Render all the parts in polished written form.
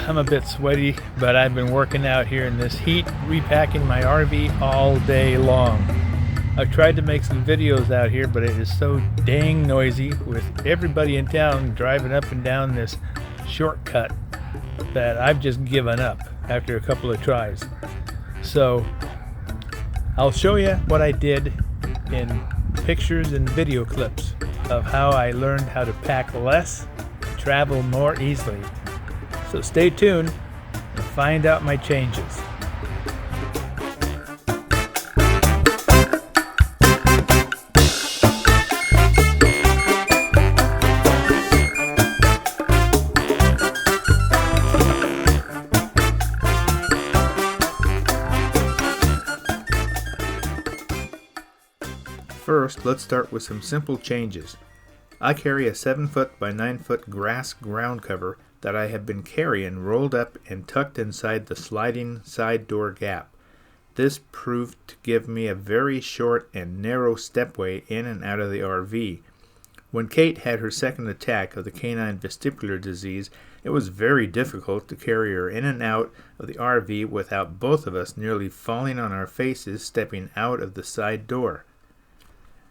I'm a bit sweaty, but I've been working out here in this heat, repacking my RV all day long. I've tried to make some videos out here, but it is so dang noisy with everybody in town driving up and down this shortcut that I've just given up after a couple of tries. So I'll show you what I did in pictures and video clips of how I learned how to pack less, travel more easily. So stay tuned and find out my changes. First, let's start with some simple changes. I carry a 7-foot by 9-foot grass ground cover that I have been carrying rolled up and tucked inside the sliding side door gap. This proved to give me a very short and narrow stepway in and out of the RV. When Kate had her second attack of the canine vestibular disease, it was very difficult to carry her in and out of the RV without both of us nearly falling on our faces stepping out of the side door.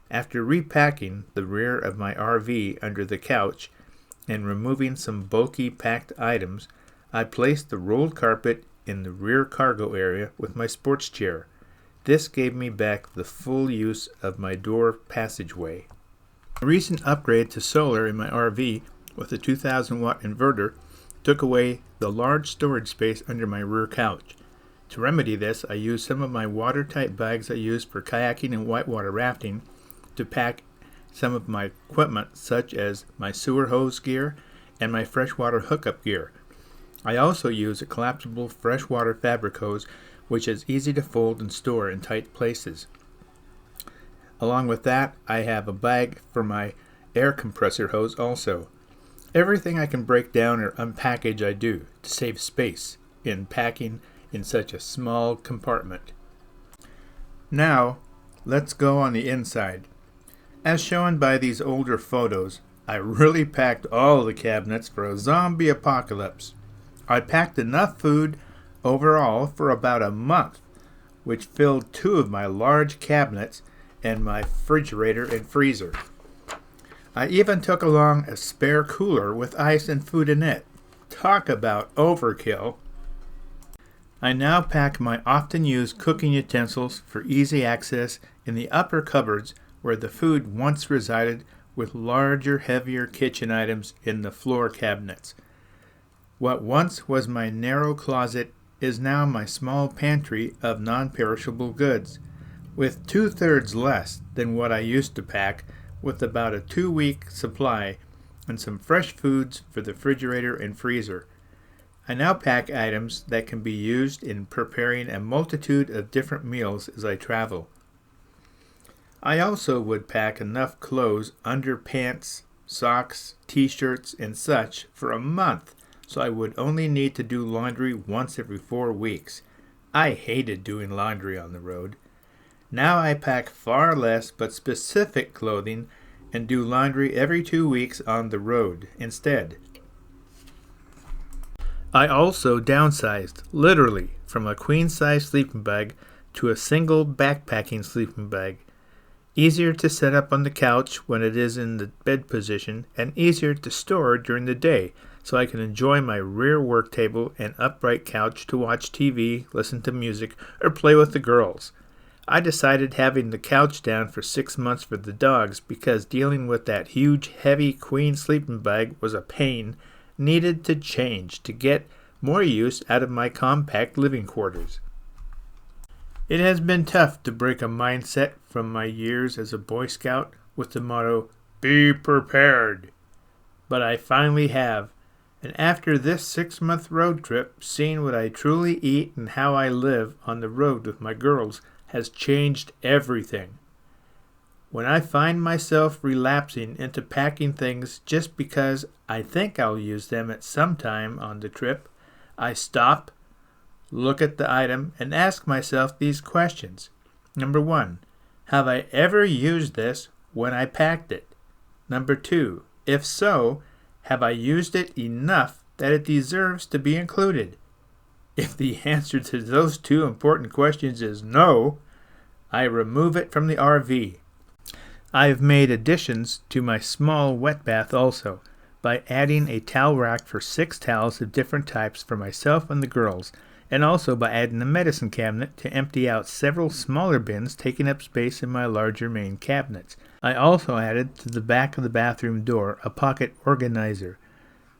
After repacking the rear of my RV under the couch and removing some bulky packed items, I placed the rolled carpet in the rear cargo area with my sports chair. This gave me back the full use of my door passageway. A recent upgrade to solar in my RV with a 2000-watt inverter took away the large storage space under my rear couch. To remedy this, I used some of my watertight bags I use for kayaking and whitewater rafting to pack some of my equipment, such as my sewer hose gear and my freshwater hookup gear. I also use a collapsible freshwater fabric hose, which is easy to fold and store in tight places. Along with that, I have a bag for my air compressor hose also. Everything I can break down or unpackage I do to save space in packing in such a small compartment. Now, let's go on the inside. As shown by these older photos, I really packed all the cabinets for a zombie apocalypse. I packed enough food overall for about a month, which filled 2 of my large cabinets and my refrigerator and freezer. I even took along a spare cooler with ice and food in it. Talk about overkill. I now pack my often used cooking utensils for easy access in the upper cupboards where the food once resided, with larger, heavier kitchen items in the floor cabinets. What once was my narrow closet is now my small pantry of non-perishable goods, with 2/3 less than what I used to pack, with about a 2-week supply and some fresh foods for the refrigerator and freezer. I now pack items that can be used in preparing a multitude of different meals as I travel. I also would pack enough clothes, underpants, socks, t-shirts, and such for a month, so I would only need to do laundry once every 4 weeks. I hated doing laundry on the road. Now I pack far less but specific clothing and do laundry every 2 weeks on the road instead. I also downsized, literally, from a queen-size sleeping bag to a single backpacking sleeping bag. Easier to set up on the couch when it is in the bed position, and easier to store during the day, so I can enjoy my rear work table and upright couch to watch TV, listen to music, or play with the girls. I decided having the couch down for 6 months for the dogs because dealing with that huge, heavy queen sleeping bag was a pain, needed to change to get more use out of my compact living quarters. It has been tough to break a mindset from my years as a Boy Scout with the motto, "Be prepared." But I finally have, and after this 6-month road trip, seeing what I truly eat and how I live on the road with my girls has changed everything. When I find myself relapsing into packing things just because I think I'll use them at some time on the trip, I stop, look at the item, and ask myself these questions. Number 1, have I ever used this when I packed it? Number 2, if so, have I used it enough that it deserves to be included? If the answer to those two important questions is no, I remove it from the RV. I have made additions to my small wet bath also, by adding a towel rack for 6 towels of different types for myself and the girls, and also by adding a medicine cabinet to empty out several smaller bins taking up space in my larger main cabinets. I also added to the back of the bathroom door a pocket organizer.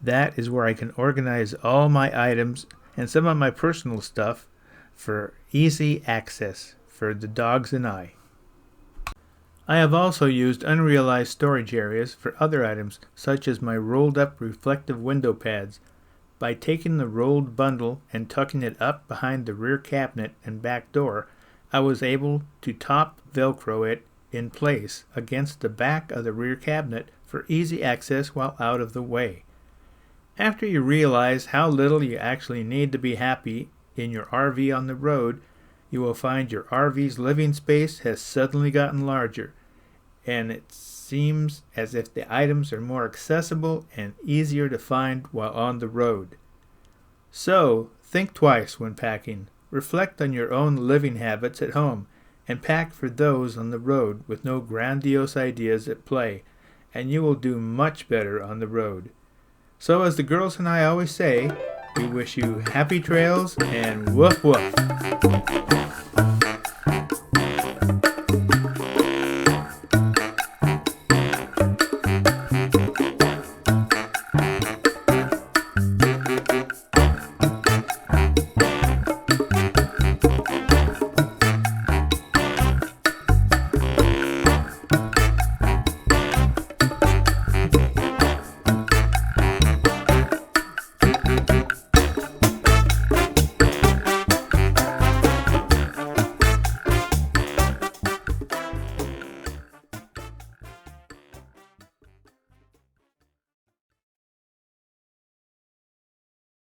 That is where I can organize all my items and some of my personal stuff for easy access for the dogs and I. I have also used unrealized storage areas for other items such as my rolled up reflective window pads. By taking the rolled bundle and tucking it up behind the rear cabinet and back door, I was able to top Velcro it in place against the back of the rear cabinet for easy access while out of the way. After you realize how little you actually need to be happy in your RV on the road, you will find your RV's living space has suddenly gotten larger, and it seems as if the items are more accessible and easier to find while on the road. So, think twice when packing. Reflect on your own living habits at home, and pack for those on the road with no grandiose ideas at play, and you will do much better on the road. So, as the girls and I always say, we wish you happy trails and woof woof.